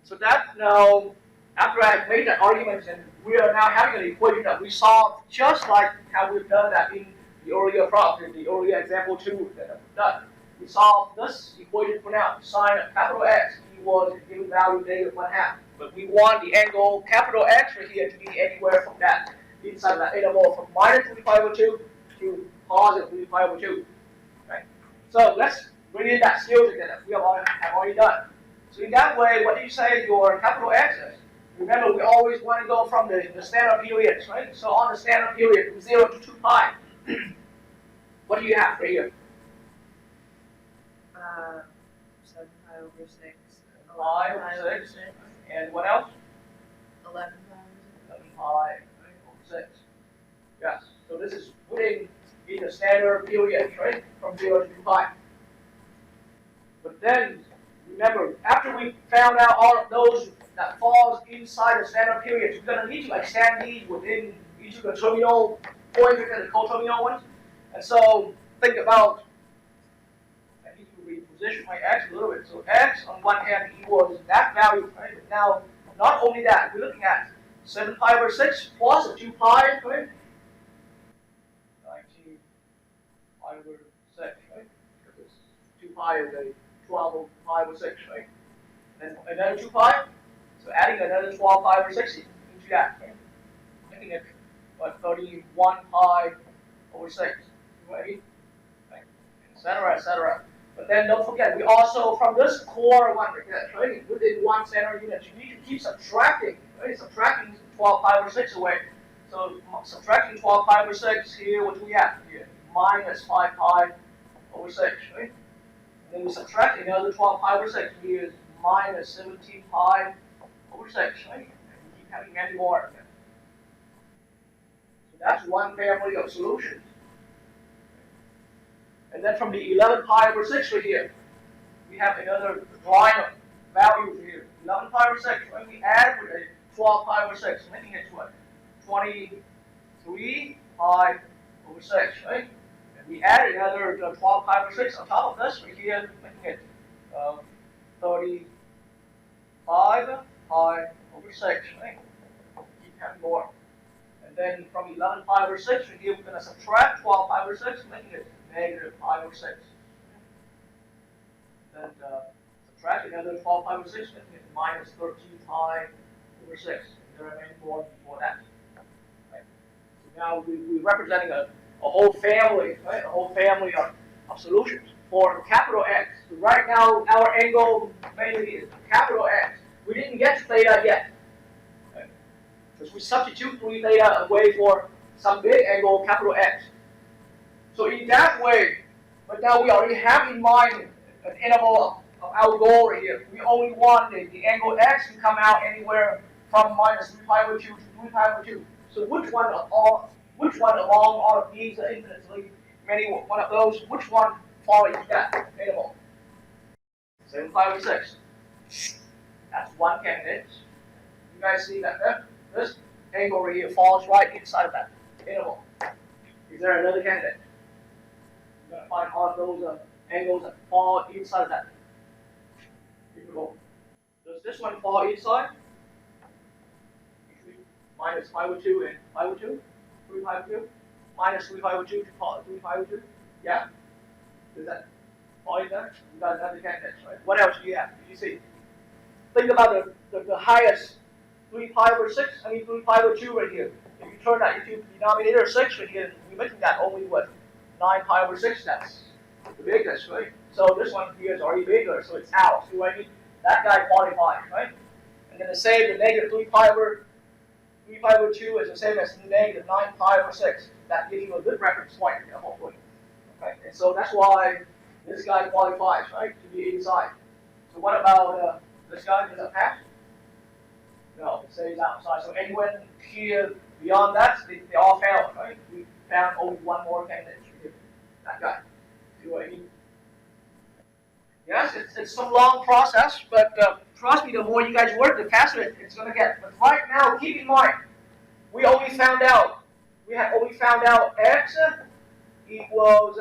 So that now, after I've made that argument, and we are now having an equation that we solve just like how we've done that in the earlier problem, in the earlier example 2 that I've done. We solve this equation for now. Sine of capital X equals a given value negative 1/2. But we want the angle capital X right here to be anywhere from that, inside of that interval from minus 3 pi over 2 to positive 3 pi over 2. Right? So let's bring in that skill together. We have already done. So in that way, what do you say your capital X is? Remember, we always want to go from the standard periods, right? So on the standard period, from 0 to 2 pi, what do you have right here? 7 pi over 6. 5 over 6. And what else? 11 pi over 11 pi over 6. Yes. So this is putting in the standard period, right? From 0 to 2 pi. But then, remember, after we found out all of those that falls inside the standard periods, we're going to need to extend these within each of the terminal points and the coterminal ones. And so think about, I need to reposition my X a little bit. So X on one hand equals that value, right? But now, not only that, we're looking at 7 pi over 6 plus a 2 pi, right? 19 pi over 6, right? Because it's 2 pi is a 12 pi over 6, right? And then another 2 pi, so adding another 12 pi over 60 into that, right? Making it, what, 31 pi over 6, right? Et cetera, et cetera. But then don't forget, we also, from this core one, right, within one standard unit, you need to keep subtracting, right? Subtracting 12 pi over 6 away. So subtracting 12 pi over 6 here, what do we have here? Minus 5 pi over 6, right? And then we subtract another 12 pi over 6, here is minus 17 pi over 6, right? And we keep having many more. So that's one family of solutions. And then from the 11 pi over 6 right here, we have another drawing of values here. 11 pi over 6, right? We add with a 12 pi over 6, making it what? 23 pi over 6, right? And we add another 12 pi over 6 on top of this right here, making it 35 pi over 6, right? Keep having more. And then from 11 pi over 6 right here, we're going to subtract 12 pi over 6, making it negative pi over 6. Then subtract another 12 pi over 6, making it minus 13 pi over 6. And there are many more before that. Right? So now we're representing a whole family, right? A whole family of solutions for capital X. So right now, our angle mainly is capital X. We didn't get to theta yet. Right? Because we substitute 3 theta away for some big angle, capital X. So in that way, but now we already have in mind an interval of our goal right here. We only want the angle X to come out anywhere from minus 3 pi over 2 to 3 pi over 2. So which one among all of these infinitely many one of those, which one falls into that interval? 7 pi over 6. That's one candidate. You guys see that this angle right here falls right inside of that interval. Is there another candidate? You're going to find all of those angles that fall inside of that interval. Does this one fall inside? Minus pi over 2 and pi over 2? 3 pi over 2? Minus 3 pi over 2 to 3 pi over 2? Yeah? Does that fall in there? You got another candidate, right? What else do you have? You see? Think about the highest 3 pi over 6, 3 pi over 2 right here. If you turn that into denominator 6 right here, we're making that only what? 9 pi over 6, that's the biggest, right? So this one here is already bigger, so it's out. See what I mean? That guy qualifies, right? And then the same, the negative 3 pi over 2 is the same as negative 9 pi over 6. That gives you a good reference point, hopefully. right? And so that's why this guy qualifies, right, to be inside. So what about this guy? Does it pass? No, it stays outside. So anyone here beyond that, they all failed, right? We found only one more candidate. That guy. See what I mean? Yes, it's some long process, but trust me, the more you guys work, the faster it's going to get. But right now, keep in mind, we had only found out x equals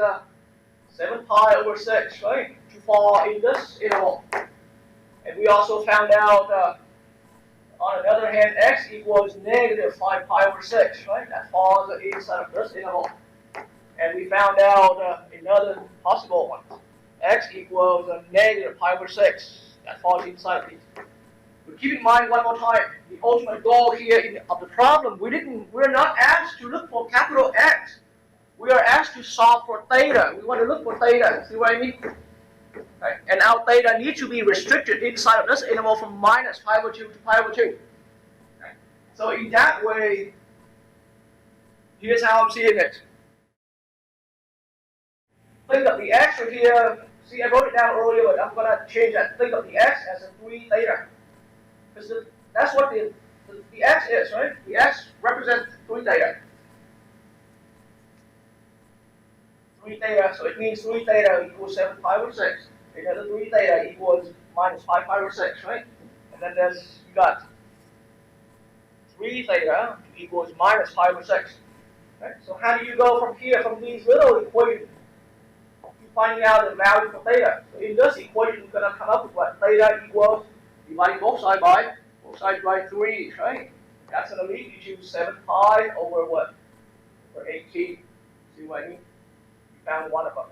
7 pi over 6, right? To fall in this interval. And we also found out, on the other hand, x equals negative 5 pi over 6, right? That falls inside of this interval. And we found out another possible one. X equals negative pi over 6. That falls inside of these. But keep in mind one more time, the ultimate goal here of the problem, we're not asked to look for capital X. We are asked to solve for theta. We want to look for theta. See what I mean? Right? And our theta needs to be restricted inside of this interval from minus pi over 2 to pi over 2. Right? So in that way, here's how I'm seeing it. Think of the x right here. See, I wrote it down earlier, but I'm going to change that. Think of the x as a 3 theta. Because that's what the x is, right? The x represents 3 theta. 3 theta, so it means 3 theta equals 7 pi over 6. Another 3 theta equals minus 5 pi over 6, right? And then you got 3 theta equals minus pi over 6. Right? So how do you go from here, from these little equations, finding out the value for theta? So in this equation, we're going to come up with what? Theta equals, dividing both sides by 3, right? That's going to lead you to 7 pi over what? Over 18. See what I mean? You found one of them.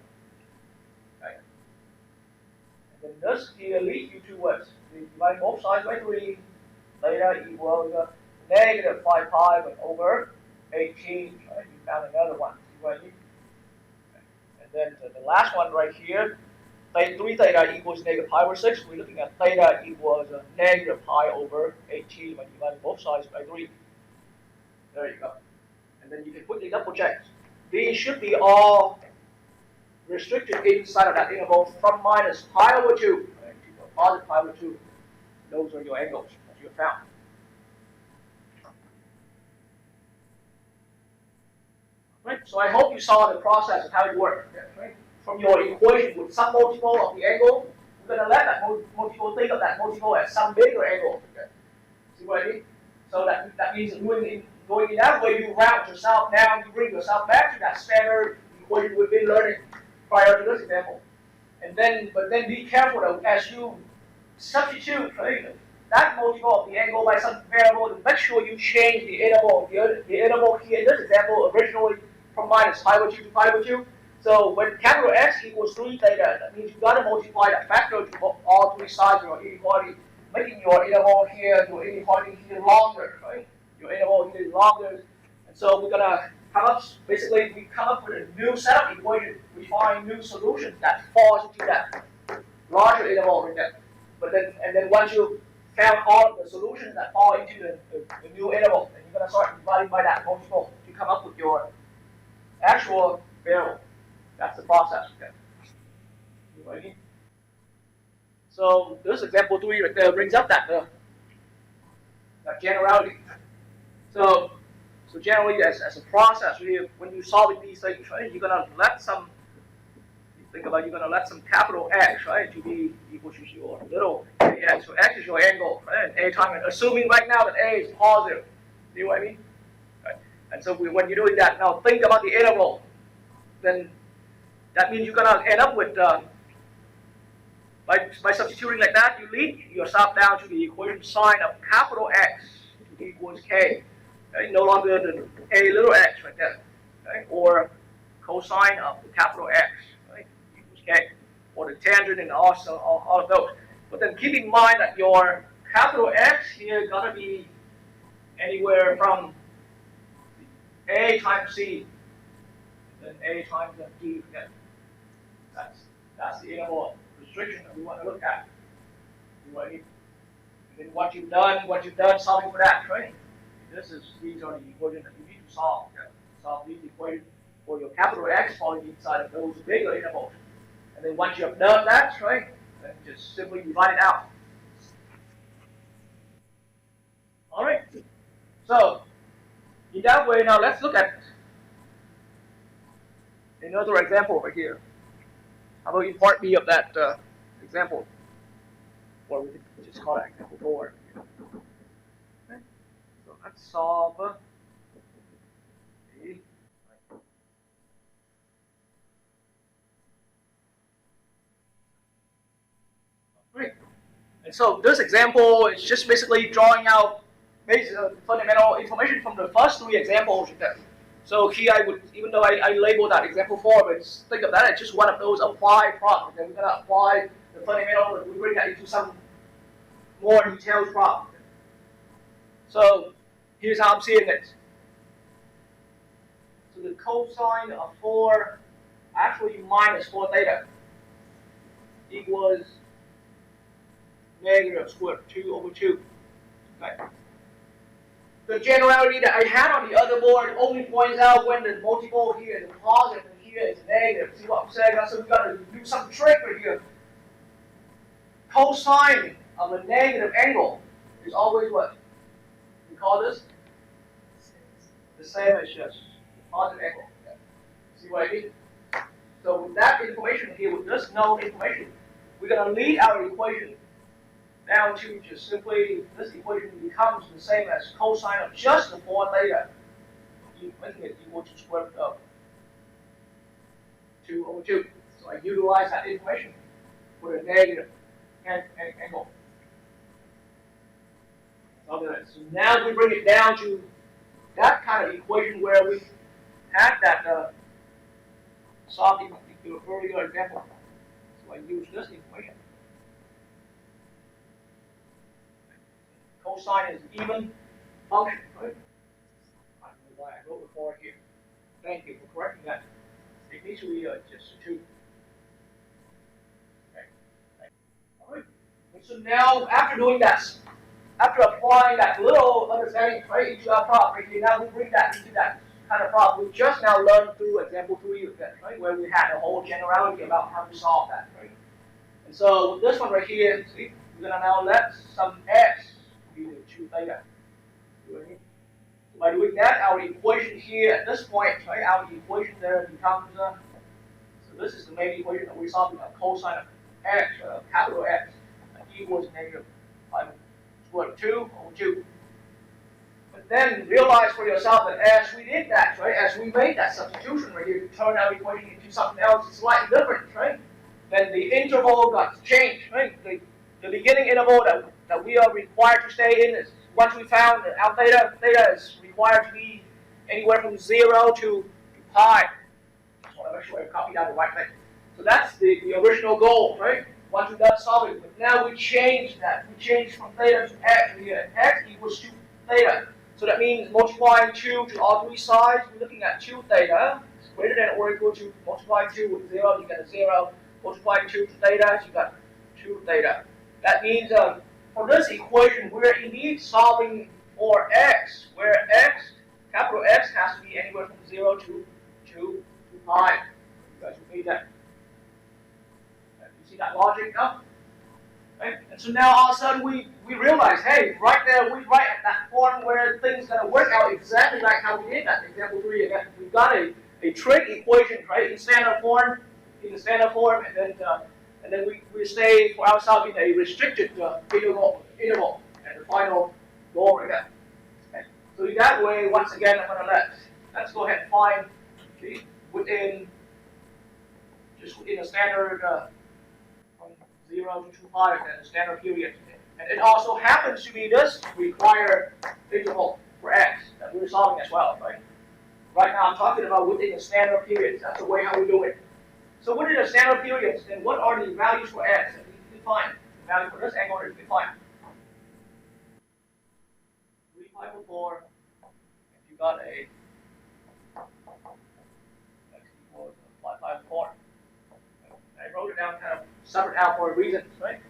Okay. And then this here leads you to what? Dividing both sides by 3. Theta equals negative 5 pi over 18. Right? You found another one. See what I mean? Then the last one right here, 3 theta equals negative pi over 6. We're looking at theta equals negative pi over 18 when dividing both sides by 3. There you go. And then you can quickly double check. These should be all restricted inside of that interval from minus pi over 2 right, to positive pi over 2. Those are your angles that you have found. Right? So I hope you saw the process of how it works. Right? From your equation with some multiple of the angle, we're going to let that multiple think of that multiple as some bigger angle. Okay? See what I mean? So that means going in that way, you route yourself down, you bring yourself back to that standard equation we've been learning prior to this example. But then be careful though, as you substitute that multiple of the angle by some variable to make sure you change the interval. The interval here in this example originally from minus pi over 2 to pi over 2. So when capital X equals 3 theta, that means you've got to multiply that factor to all 3 sides of your inequality, making your interval here, your inequality here longer, right? Your interval here is longer. And so we're going to come up, basically we come up with a new set of equations. We find new solutions that falls into that larger interval right there. And then once you found all of the solutions that fall into the new interval, then you're going to start dividing by that multiple to come up with your actual variable. That's the process. Okay. You know what I mean? So this example 3 right there brings up that generality. So generally, as a process, when you solve these things, right, you're gonna let some. Think about you're gonna let some capital X, right, to be equal to your little x. So x is your angle, right? And a times, assuming right now that a is positive. See what I mean? Right. And so when you're doing that, now think about the interval. Then that means you're gonna end up with by substituting like that, you lead yourself down to the equation sign of capital X equals k. Okay? No longer the a little x right there, okay? Or cosine of the capital X, right, equals k, or the tangent and also all of those. But then keep in mind that your capital X here is gonna be anywhere from a times c, and then a times d again. That's the interval restriction that we want to look at. You know what I mean? And then what you've done solving for that, right? These are the equations that you need to solve. Okay? Solve these equations. for your capital X falling inside of those bigger intervals. And then once you have done that, right, then just simply divide it out. All right. So in that way, now let's look at another example over here. How about in part B of that example? Or we could just call that example 4. Okay. So let's solve the Great. And so this example is just basically drawing out basic, fundamental information from the first 3 examples. So here I would, even though I labeled that example 4, but think of that as just one of those applied problems. And we're going to apply the fundamental, and we bring that into some more detailed problem. So here's how I'm seeing it. So the cosine of 4, actually minus 4 theta, equals negative square root 2 over 2. Okay. The generality that I had on the other board only points out when the multiple here is positive and here is negative. See what I'm saying? So we've got to do some trick right here. Cosine of a negative angle is always what? We call this? The same as just positive angle. See what I mean? So with that information here, with this known information, we're going to lead our equation down to just simply, this equation becomes the same as cosine of just the 4 theta, making it equal to square root of 2 over 2. So I utilize that information for the negative angle. So now we bring it down to that kind of equation where we had that solved in the earlier example. So I use this equation. Cosine is an even function, right? I don't know why I wrote before here. Thank you for correcting that. It needs to be just 2. Okay. All right. And so now, after doing that, after applying that little understanding right into our problem, right, now we bring that into that kind of problem we just now learned through example 3 again, right, where we had a whole generality about how to solve that, right? And so with this one right here, see, we're gonna now let some x be the 2 theta. By doing that, our equation here at this point, right, our equation there becomes, so this is the main equation that we're solving, cosine of x, capital X, equals negative 5 square root 2 over 2. But then realize for yourself that as we did that, right, as we made that substitution right here to turn our equation into something else slightly different, right, then the interval got changed, right? The beginning interval that we are required to stay in is, once we found that our theta is required to be anywhere from 0 to pi. Just want to make sure I copy down the right thing. So that's the original goal, right? Once we've done solving, but now we change that. We change from theta to x here. X equals 2 theta. So that means multiplying 2 to all 3 sides, we're looking at 2 theta. It's greater than or equal to, multiplying 2 with 0, you get a 0. Multiplying 2 to theta, you got 2 theta. That means for this equation, we're indeed solving for x, where x, capital X, has to be anywhere from 0 to pi. You guys repeat that. You see that logic now? Right? And so now all of a sudden we realize, hey, right there, we write at that form where things are going to work out exactly like how we did that. Example 3 again. We've got a trig equation, right, in standard form, and then we stay for ourselves in a restricted interval and the final goal again. Okay. So in that way, once again, I'm going to let's go ahead and find, okay, within a standard from 0 to 2pi, and a standard period. And it also happens to be this required interval for x that we're solving as well, right? Right now I'm talking about within a standard period. That's the way how we do it. So within a standard period, then what are the values for x that we define? The value for this angle is defined. 3 pi over 4. If you got a x equals 5 pi over 4. I wrote it down kind of separate out for a reason, right?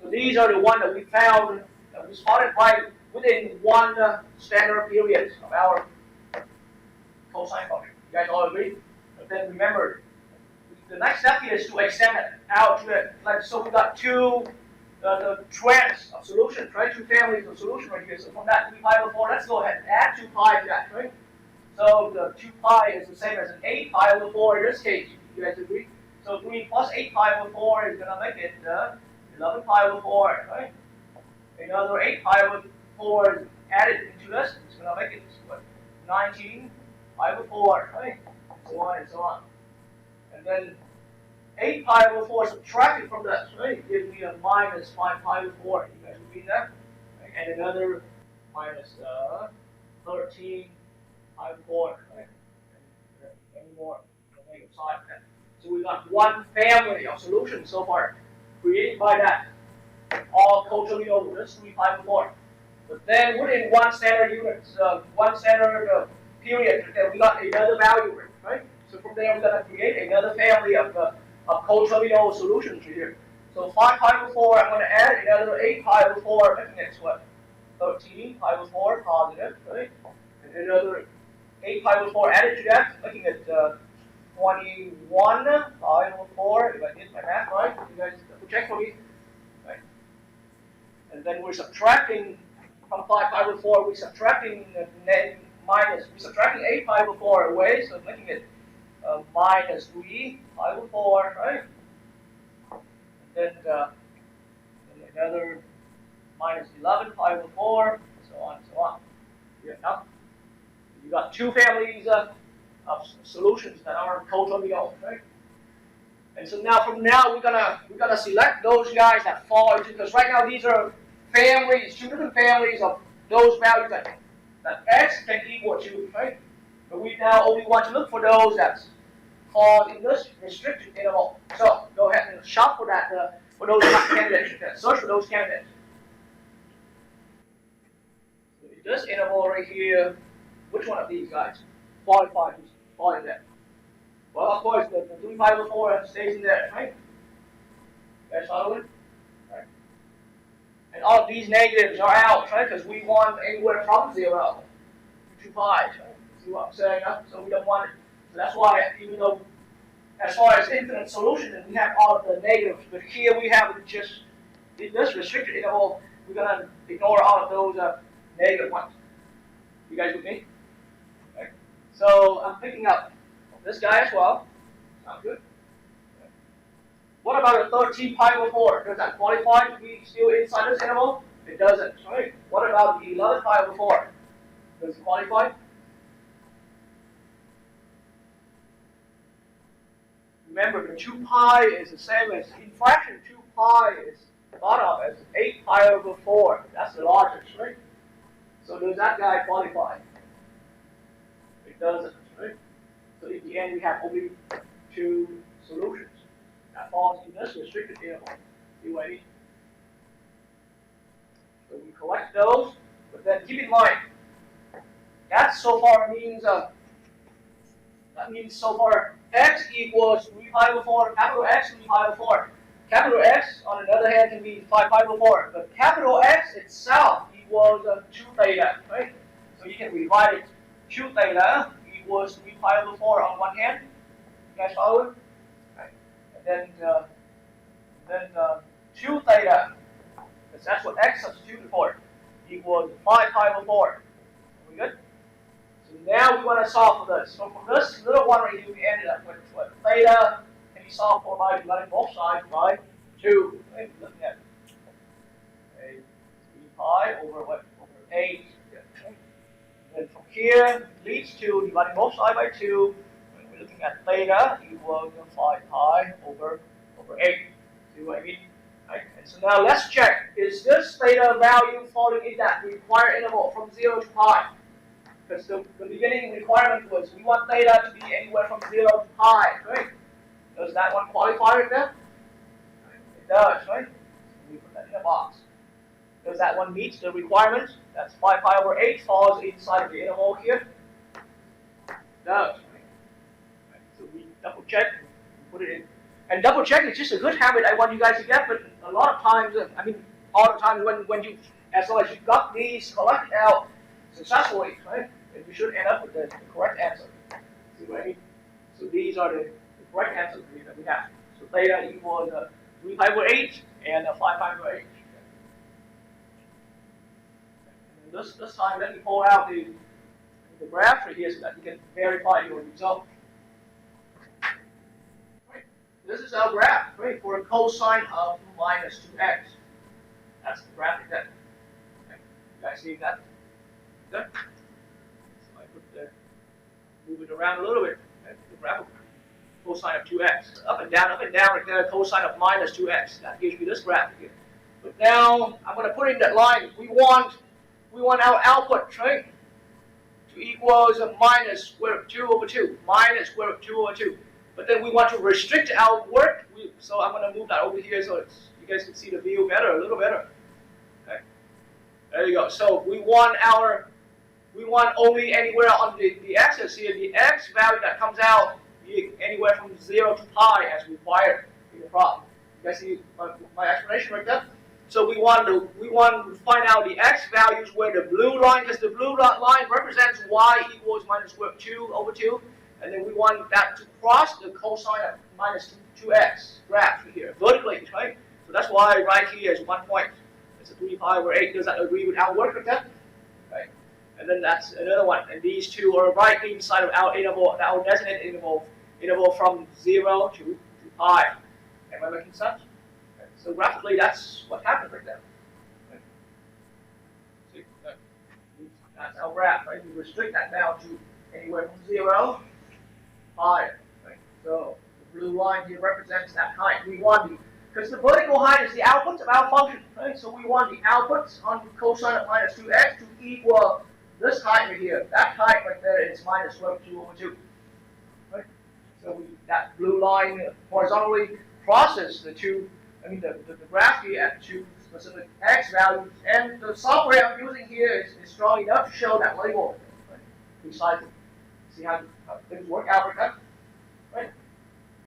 So these are the ones that we found that we spotted right within one standard period of our cosine function. guys all agree? But then remember, the next step here is to extend it out to it. Like, so we got the trends of solutions, right? Two families of solution right here. So from that 3 pi over 4, let's go ahead and add 2 pi to that, right? So the 2 pi is the same as an 8 pi over 4 in this case. You guys agree? So 3 plus 8 pi over 4 is going to make it 11 pi over 4, right? Another 8 pi over 4 is added into this. It's going to make it what? 19 pi over 4, right? So on and so on. And then 8 pi over 4 subtracted from this, right? Gives me a minus 5 pi over 4. You guys repeat that? Right? And another minus 13 pi over 4, right? And any more on the negative side of that. So we got one family of solutions so far created by that. All totally over this 3 pi over 4. But then within one standard unit, one standard period, then we got another value, right? So from there we're going to create another family of coterminal solutions here. So 5 pi over 4, I'm going to add another 8 pi over 4, making it what? 13 pi over 4 positive, right? And another 8 pi over 4 added to that, making it 21 pi over 4, if I did my math right. You guys check for me. Right? And then we're subtracting from 5 pi over 4, we're subtracting we're subtracting 8 pi over 4 away, so making it minus 3 pi over 4, right? And then another minus 11 pi over 4, so on and so on. Yeah, now you got two families of solutions that are coterminal, right? And so now from now we're gonna select those guys that fall into, because right now these are families, two different families of those values that x can equal to, right? But we now only want to look for those that fall in this restricted interval. So go ahead and shop for that for those candidates. Search for those candidates. So in this interval right here, which one of these guys qualifies to fall in there? Well, of course, the 3 pi over 4 stays in there, right? Guys follow it? Right. And all of these negatives are out, right? Because we want anywhere from 0 to 2 pi. Right? See what I'm saying? Huh? So we don't want it. So that's why, even though, as far as infinite solutions, we have all of the negatives, but here we have just in this restricted interval, we're gonna ignore all of those negative ones. You guys with me? Okay. So I'm picking up this guy as well. Sounds good. Okay. What about a 13 pi over 4? Does that qualify to be still inside this interval? It doesn't. Right? What about the 11 pi over 4? Does it qualify? Remember, the 2 pi is the same as, in fraction, 2 pi is thought of as 8 pi over 4. That's the largest, right? So does that guy qualify? It doesn't, right? So in the end, we have only two solutions that falls in this restricted interval. See what I mean? So we collect those, but then keep in mind, that so far means so far x equals 3 pi over 4, capital X 3 pi over 4. Capital X, on the other hand, can be 5 pi over 4, but capital X itself equals 2 theta, right? So you can divide it. 2 theta equals 3 pi over 4 on one hand. You guys follow it? Right. And then 2 theta, because that's what x substituted for, equals 5 pi over 4. Are we good? So now we want to solve for this. So for this little one right here, we ended up with what? Theta can be solved for by dividing both sides by 2. Right? Looking at 3 pi over what? Over 8. Okay. And from here leads to dividing both sides by 2. And we're looking at theta equals 5 pi over 8. See what I mean? Right? And so now let's check. Is this theta value falling in that required interval from 0 to pi? Because the beginning requirement was we want theta to be anywhere from 0 to pi, right? Does that one qualify right there? It does, right? So we put that in a box. Does that one meet the requirements? That's 5 pi over 8 falls inside of the interval here. It does, right? So we double check, we put it in. And double check is just a good habit I want you guys to get, but a lot of times, all the times when you, as long as you got these collected out successfully, right? And you should end up with the correct answer. See See what I mean? So these are the correct answers that we have. So theta equals 3 pi over h and 5 pi over h. And this time, let me pull out the graph right here so that you can verify your result. Right. This is our graph, right, for a cosine of minus 2x. That's the graphic that. Okay. You guys see that? Good. So I put move it around a little bit. Okay. The graph cosine of 2x. Up and down, right there, cosine of minus 2x. That gives me this graphic here. But now I'm going to put in that line. We want our output, right, to equals a minus square root of 2 over 2. Minus square root of 2 over 2. But then we want to restrict our work. So I'm going to move that over here so you guys can see the view better, a little better. Okay. There you go. So we want only anywhere on the axis here, the x value that comes out anywhere from 0 to pi as required in the problem. You guys see my explanation right there? So we want to find out the x values where the blue line, because the blue line represents y equals minus square root of 2 over 2, and then we want that to cross the cosine of minus 2x graph here vertically, right? So that's why right here is 1 point. It's a 3 pi over 8. Does that agree with our work with that? Right. And then that's another one. And these two are right inside of our interval, our designated interval from 0 to pi. Am I making sense? Okay. So graphically, that's what happens right there. Okay. See, that's our graph, right? We restrict that now to anywhere from 0 to pi. Right? So the blue line here represents that height. We want because the vertical height is the output of our function, right? So we want the outputs on cosine of minus 2x to equal this height right here. That height right there is minus square root of 2 over 2. Right? So that blue line horizontally crosses the graph here at two specific x values. And the software I'm using here is strong enough to show that label, right, precisely. See how things work out right now?